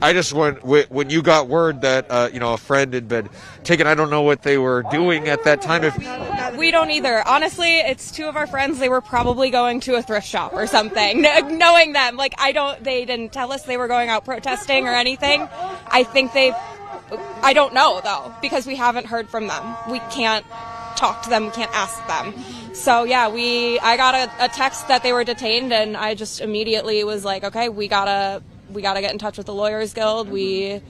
S1: I just when you got word that a friend had been taken, I don't know what they were doing at that time.
S8: We don't either. Honestly, it's two of our friends. They were probably going to a thrift shop or something. Knowing them, they didn't tell us they were going out protesting or anything. I don't know though, because we haven't heard from them. We can't talk to them, we can't ask them. So yeah, I got a text that they were detained, and I just immediately was like, okay, we gotta get in touch with the Lawyers Guild. We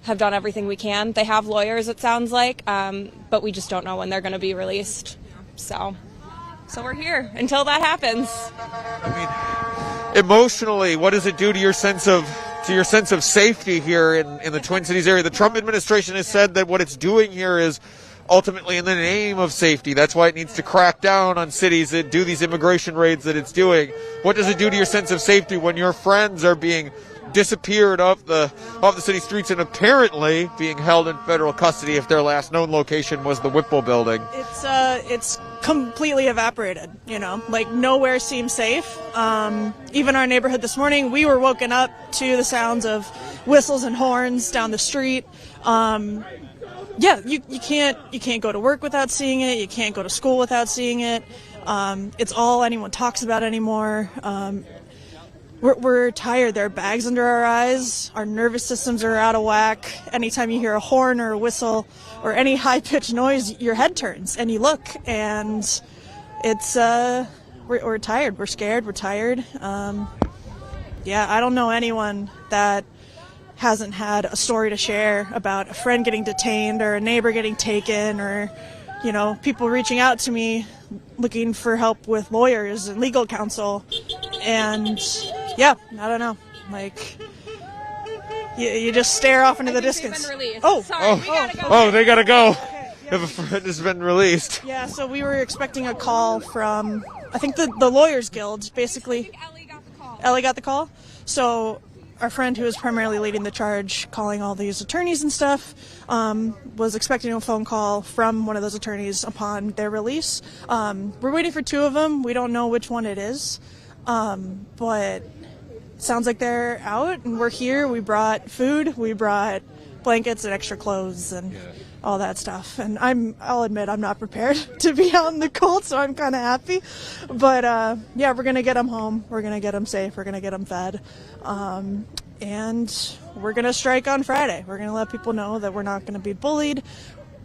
S8: have done everything we can. They have lawyers, it sounds like, but we just don't know when they're going to be released. So we're here until that happens.
S1: I mean, emotionally, what does it do to your sense of safety here in the Twin Cities area? The Trump administration has said that what it's doing here is ultimately in the name of safety. That's why it needs to crack down on cities that do these immigration raids that it's doing. What does it do to your sense of safety when your friends are being disappeared off the city streets and apparently being held in federal custody if their last known location was the Whipple building?
S7: It's completely evaporated, like nowhere seems safe. Even our neighborhood this morning, we were woken up to the sounds of whistles and horns down the street. Yeah, you can't go to work without seeing it. You can't go to school without seeing it. It's all anyone talks about anymore. we're tired. There are bags under our eyes. Our nervous systems are out of whack. Anytime you hear a horn or a whistle or any high-pitched noise, your head turns and you look, and it's we're tired. We're scared. We're tired. Yeah, I don't know anyone that hasn't had a story to share about a friend getting detained or a neighbor getting taken, or, you know, people reaching out to me looking for help with lawyers and legal counsel. And yeah, I don't know, like, you just stare off into the distance.
S8: Oh, sorry, we gotta go.
S1: Oh, they gotta go.
S7: Okay, yeah.
S1: If a friend has been released.
S7: Yeah, so we were expecting a call from, I think, the Lawyers Guild, basically. Ellie got the call. So our friend who was primarily leading the charge, calling all these attorneys and stuff, was expecting a phone call from one of those attorneys upon their release. We're waiting for two of them. We don't know which one it is, but it sounds like they're out, and we're here. We brought food. We brought blankets and extra clothes and all that stuff. And I'll admit I'm not prepared to be out in the cold, so I'm kind of happy. But yeah, we're gonna get them home. We're gonna get them safe. We're gonna get them fed, and we're gonna strike on Friday. We're gonna let people know that we're not gonna be bullied.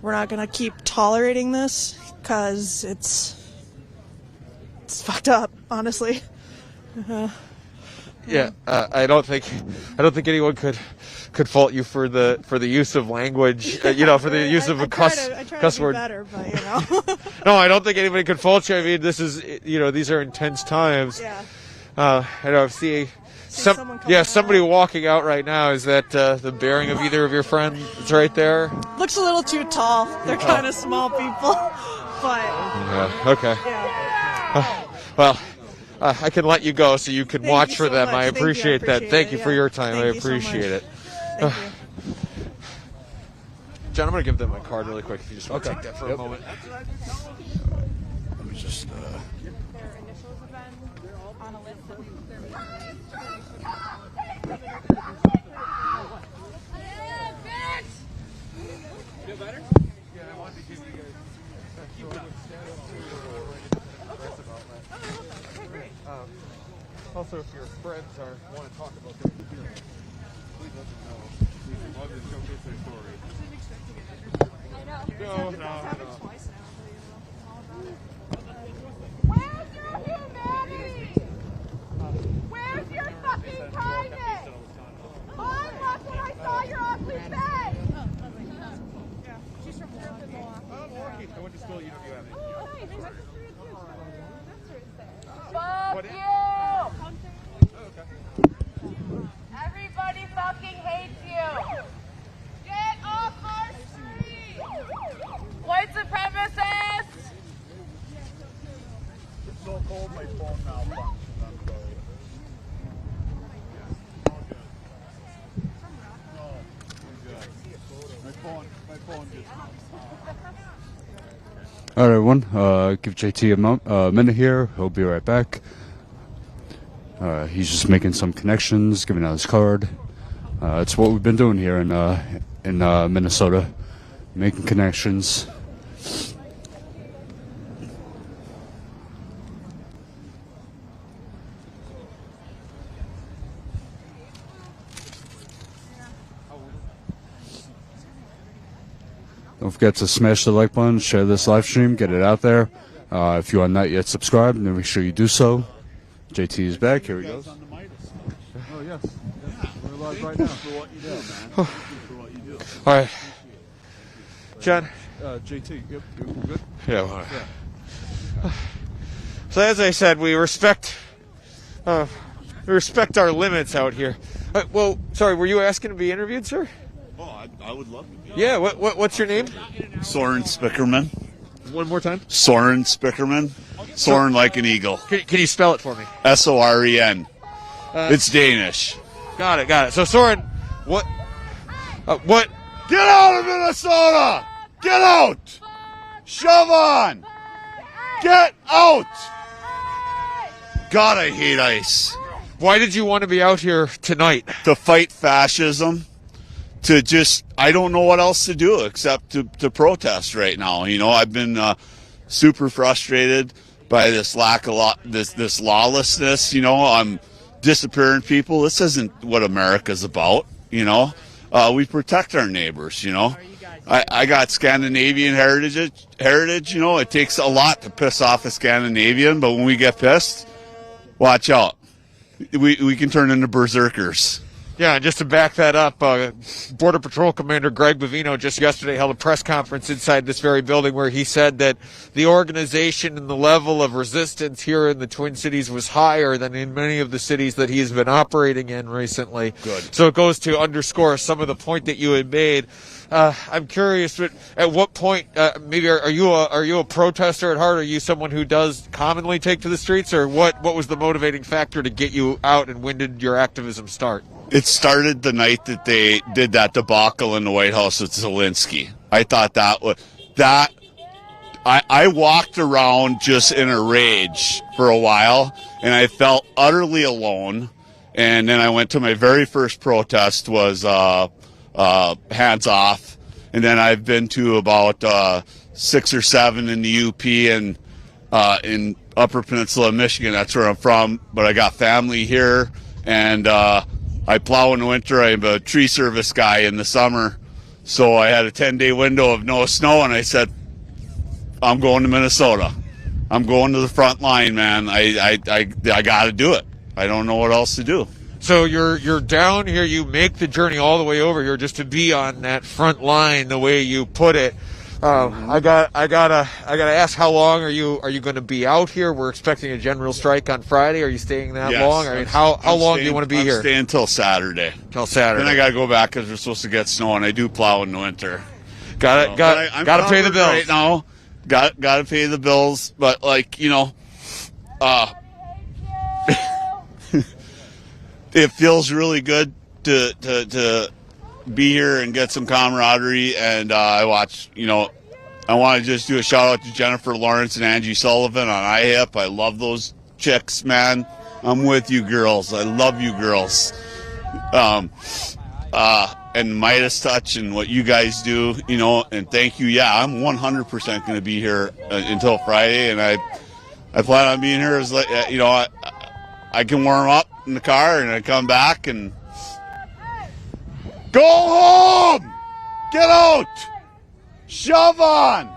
S7: We're not gonna keep tolerating this, because it's fucked up, honestly.
S1: Yeah, I don't think anyone could fault you for the use of language, for the use of a cuss word.
S7: Better, but, you know.
S1: No, I don't think anybody could fault you. I mean, this is, these are intense times.
S7: Yeah.
S1: I know. Somebody walking out right now. Is that the bearing of either of your friends right there?
S7: Looks a little too tall. They're kind of small people, but.
S1: Yeah. Okay.
S7: Yeah.
S1: Well. I can let you go so you can watch for them.
S7: Much.
S1: I appreciate that. Thank you for your time. I
S7: Thank you so
S1: appreciate it.
S7: Thank you.
S1: John, I'm going to give them my card really quick if you just want to take that for a moment.
S9: Let me just.
S6: Feel better?
S1: Yeah, I wanted to give you guys also, if your friends want to talk about their experience, please let them know. We would love to showcase their story. No.
S10: Where's your humanity? Where's your fucking kindness? Mom, look when I saw your ugly face.
S7: Yeah, she's from Milwaukee.
S1: Milwaukee. I went to school at UWM.
S10: Oh, nice. My sister is too.
S1: What
S10: Fuck
S1: is-
S10: you! Everybody fucking hates you! Get off our street! White supremacists!
S9: It's so cold, my phone malfunctions. I'm sorry. No, I'm good. My phone just.
S11: All right, everyone. Give JT a minute here. He'll be right back. He's just making some connections, giving out his card. It's what we've been doing here in Minnesota, making connections. Don't forget to smash the like button, share this live stream, get it out there. If you are not yet subscribed, then make sure you do so. JT is back. Here he goes.
S9: Oh, yes. We're live right now. For what you do, man. For what you do.
S1: All right. John?
S9: JT, yep, you good?
S1: Yeah. Well, so as I said, we respect our limits out here. Well, sorry, were you asking to be interviewed, sir?
S9: Oh, I would love to be.
S1: Yeah. What's your name?
S9: Soren Spickerman.
S1: One more time.
S9: Soren Spickerman. Soren like an eagle.
S1: Can you spell it for me?
S9: Soren. It's Danish.
S1: Got it. So Soren, what?
S9: Get out of Minnesota! Get out! Shove on! Get out! God, I hate ICE.
S1: Why did you want to be out here tonight?
S9: To fight fascism. To just, I don't know what else to do except to protest right now. I've been super frustrated by this lack of this lawlessness. I'm disappearing people. This isn't what America's about, you know. We protect our neighbors, you know. I got Scandinavian heritage, you know. It takes a lot to piss off a Scandinavian, but when we get pissed, watch out. We can turn into berserkers.
S1: Yeah, and just to back that up, Border Patrol Commander Greg Bovino just yesterday held a press conference inside this very building where he said that the organization and the level of resistance here in the Twin Cities was higher than in many of the cities that he's been operating in recently.
S9: Good.
S1: So it goes to underscore some of the point that you had made. I'm curious, at what point, maybe are you a protester at heart? Are you someone who does commonly take to the streets, or what was the motivating factor to get you out, and when did your activism start?
S9: It started the night that they did that debacle in the White House with Zelensky. I thought I walked around just in a rage for a while, and I felt utterly alone. And then I went to my very first protest was hands off, and then I've been to about 6 or 7 in the UP and in Upper Peninsula of Michigan. That's where I'm from, but I got family here, and I plow in the winter. I'm a tree service guy in the summer, so I had a 10-day window of no snow, and I said, I'm going to Minnesota. I'm going to the front line, man. I got to do it. I don't know what else to do.
S1: So you're down here. You make the journey all the way over here just to be on that front line, the way you put it. I gotta ask, how long are you going to be out here? We're expecting a general strike on Friday. Are you staying that long? I mean, how long do you want to be here?
S9: I'm staying until Saturday.
S1: Till Saturday.
S9: Then I gotta go back because we're supposed to get snow, and I do plow in the winter.
S1: Got to pay the bills
S9: right now. Got to pay the bills, but like, you know, it feels really good to be here and get some camaraderie. And I want to just do a shout out to Jennifer Lawrence and Angie Sullivan on IHIP. I love those chicks, man. I'm with you girls. I love you girls. And Midas Touch and what you guys do, you know, and thank you. Yeah, I'm 100% going to be here until Friday, and I plan on being here as, you know, I can warm up in the car and I come back and go home, get out, shove on.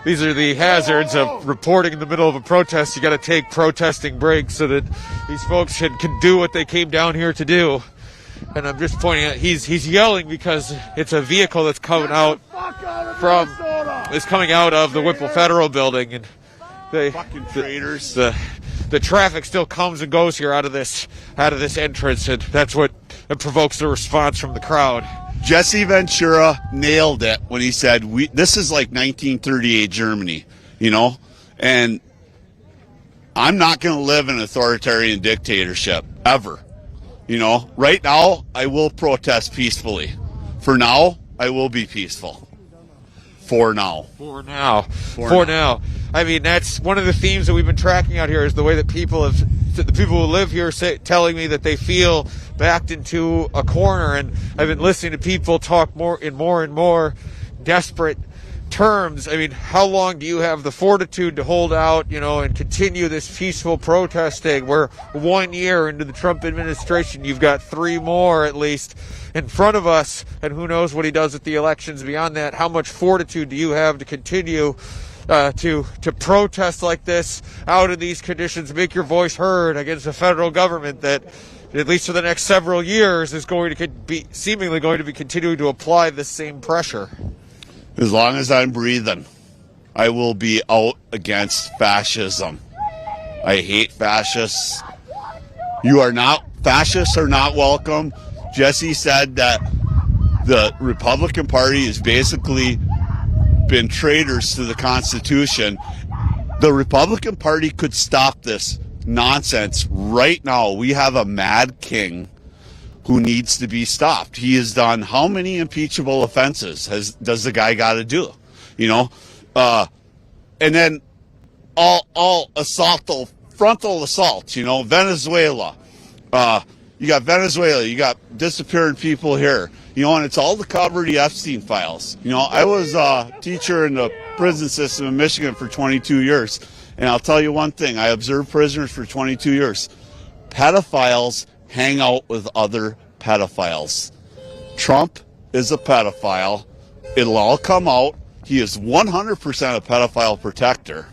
S1: These are the hazards of reporting in the middle of a protest. You got to take protesting breaks so that these folks can do what they came down here to do. And I'm just pointing out, he's yelling because it's a vehicle that's coming out of the Whipple Federal Building, and
S9: fucking traitors.
S1: The traffic still comes and goes here out of this entrance, and that's what provokes the response from the crowd.
S9: Jesse Ventura nailed it when he said, this is like 1938 Germany, you know, and I'm not going to live in an authoritarian dictatorship ever. You know, right now, I will protest peacefully. For now, I will be peaceful. For now.
S1: I mean, that's one of the themes that we've been tracking out here, is the way that the people who live here telling me that they feel backed into a corner. And I've been listening to people talk more and more desperate terms. I mean, how long do you have the fortitude to hold out, you know, and continue this peaceful protesting? We're 1 year into the Trump administration. You've got 3 more at least in front of us, and who knows what he does at the elections beyond that. How much fortitude do you have to continue to protest like this out in these conditions, make your voice heard against a federal government that, at least for the next several years, is going to be seemingly going to be continuing to apply the same pressure?
S9: As long as I'm breathing, I will be out against fascism. I hate fascists. Fascists are not welcome. Jesse said that the Republican Party has basically been traitors to the Constitution. The Republican Party could stop this nonsense right now. We have a mad king who needs to be stopped. He has done how many impeachable offenses does the guy got to do? You know, and then all frontal assault. You know, Venezuela. You got Venezuela. You got disappearing people here. You know, and it's all to cover the Epstein files. You know, I was a teacher in the prison system in Michigan for 22 years, and I'll tell you one thing: I observed prisoners for 22 years. pedophiles hang out with other pedophiles. Trump is a pedophile. It'll all come out. He is 100% a pedophile protector.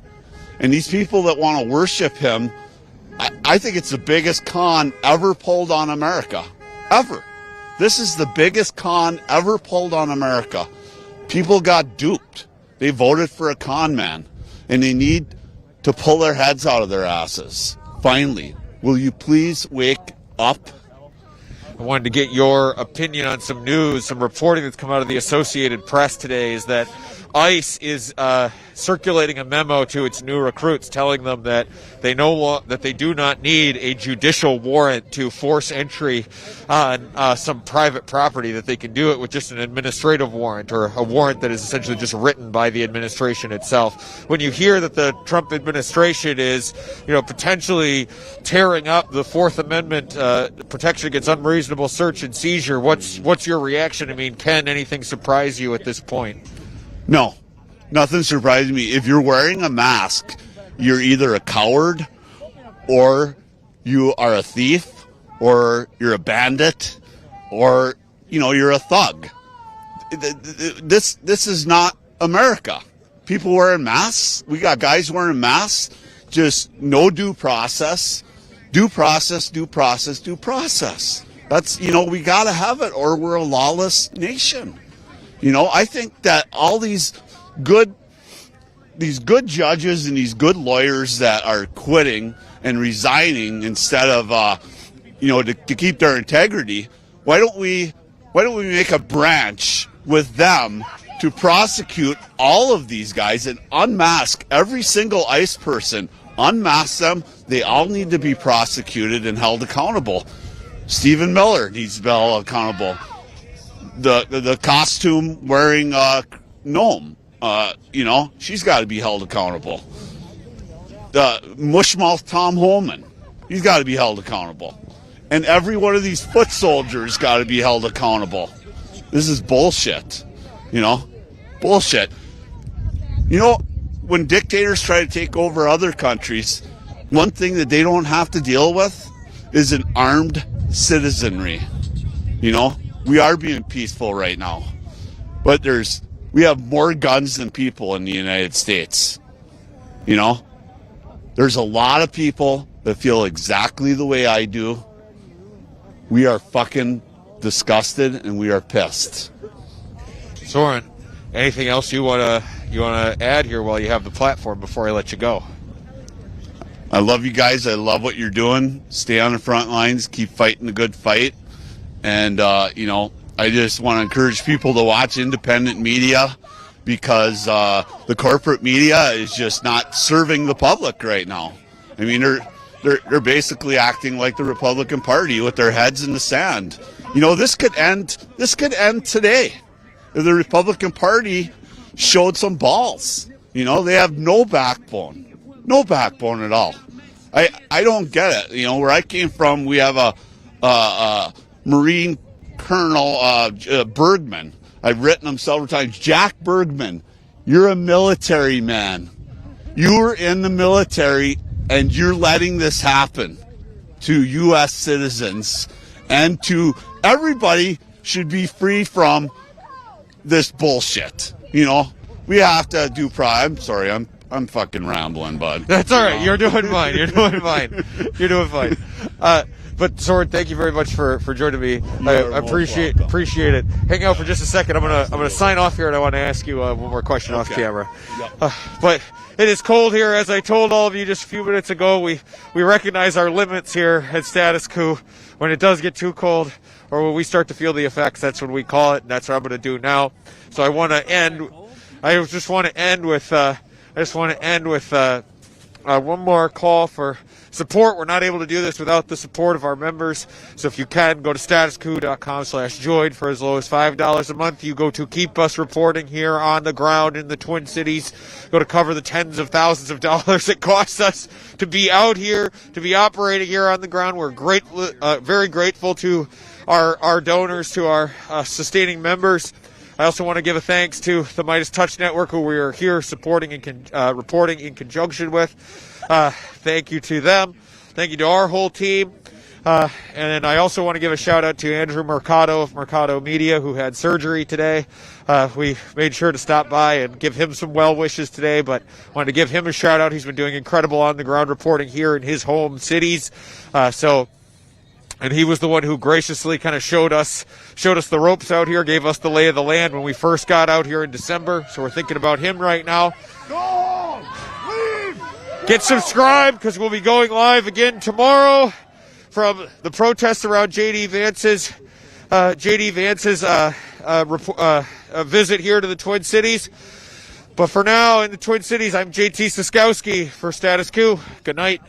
S9: And these people that want to worship him, I think it's the biggest con ever pulled on America. Ever. This is the biggest con ever pulled on America. People got duped. They voted for a con man. And they need to pull their heads out of their asses. Finally, will you please wake up?
S1: I wanted to get your opinion on some news, some reporting that's come out of the Associated Press today is that ICE is circulating a memo to its new recruits telling them that they do not need a judicial warrant to force entry on some private property, that they can do it with just an administrative warrant, or a warrant that is essentially just written by the administration itself. When you hear that the Trump administration is, potentially tearing up the Fourth Amendment protection against unreasonable search and seizure, what's your reaction? I mean, can anything surprise you at this point?
S9: No, nothing surprises me. If you're wearing a mask, you're either a coward, or you are a thief, or you're a bandit, or, you're a thug. This is not America. People wearing masks. We got guys wearing masks. Just no due process. Due process, due process, due process. That's, we got to have it, or we're a lawless nation. I think that all these good judges and these good lawyers that are quitting and resigning instead of, to keep their integrity, why don't we make a branch with them to prosecute all of these guys and unmask every single ICE person, unmask them. They all need to be prosecuted and held accountable. Stephen Miller needs to be held accountable. The costume wearing gnome, she's got to be held accountable. The mushmouth Tom Holman, he's got to be held accountable. And every one of these foot soldiers got to be held accountable. This is bullshit, bullshit. When dictators try to take over other countries, one thing that they don't have to deal with is an armed citizenry, We are being peaceful right now, but we have more guns than people in the United States. There's a lot of people that feel exactly the way I do. We are fucking disgusted and we are pissed.
S1: Soren, anything else you wanna add here while you have the platform before I let you go?
S9: I love you guys. I love what you're doing. Stay on the front lines. Keep fighting the good fight. And, I just want to encourage people to watch independent media, because the corporate media is just not serving the public right now. I mean, they're basically acting like the Republican Party with their heads in the sand. This could end today if the Republican Party showed some balls. They have no backbone at all. I don't get it. Where I came from, we have a Marine Colonel Bergman. I've written him several times. Jack Bergman, you're a military man. You're in the military, and you're letting this happen to U.S. citizens, and to everybody should be free from this bullshit. We have to do I'm sorry, I'm fucking rambling, bud.
S1: That's all right. You're doing fine. You're doing fine. But Soren, thank you very much for joining me. I appreciate it. Hang out for just a second. I'm gonna sign off here, and I want to ask you one more question off camera. Yep. But it is cold here, as I told all of you just a few minutes ago. We recognize our limits here at Status Coup. When it does get too cold, or when we start to feel the effects, that's when we call it, and that's what I'm going to do now. So I just want to end with one more call for support. We're not able to do this without the support of our members. So if you can, go to statuscoup.com/join for as low as $5 a month. You go to keep us reporting here on the ground in the Twin Cities. Go to cover the tens of thousands of dollars it costs us to be out here, to be operating here on the ground. We're very grateful to our donors, to our sustaining members. I also want to give a thanks to the Midas Touch Network, who we are here supporting and reporting in conjunction with. Thank you to them. Thank you to our whole team. And then I also want to give a shout out to Andrew Mercado of Mercado Media, who had surgery today. We made sure to stop by and give him some well wishes today, but wanted to give him a shout out. He's been doing incredible on the ground reporting here in his home cities. And he was the one who graciously kind of showed us the ropes out here, gave us the lay of the land when we first got out here in December. So we're thinking about him right now. Get subscribed, because we'll be going live again tomorrow from the protests around JD Vance's visit here to the Twin Cities. But for now, in the Twin Cities, I'm JT Siskowski for Status Coup. Good night.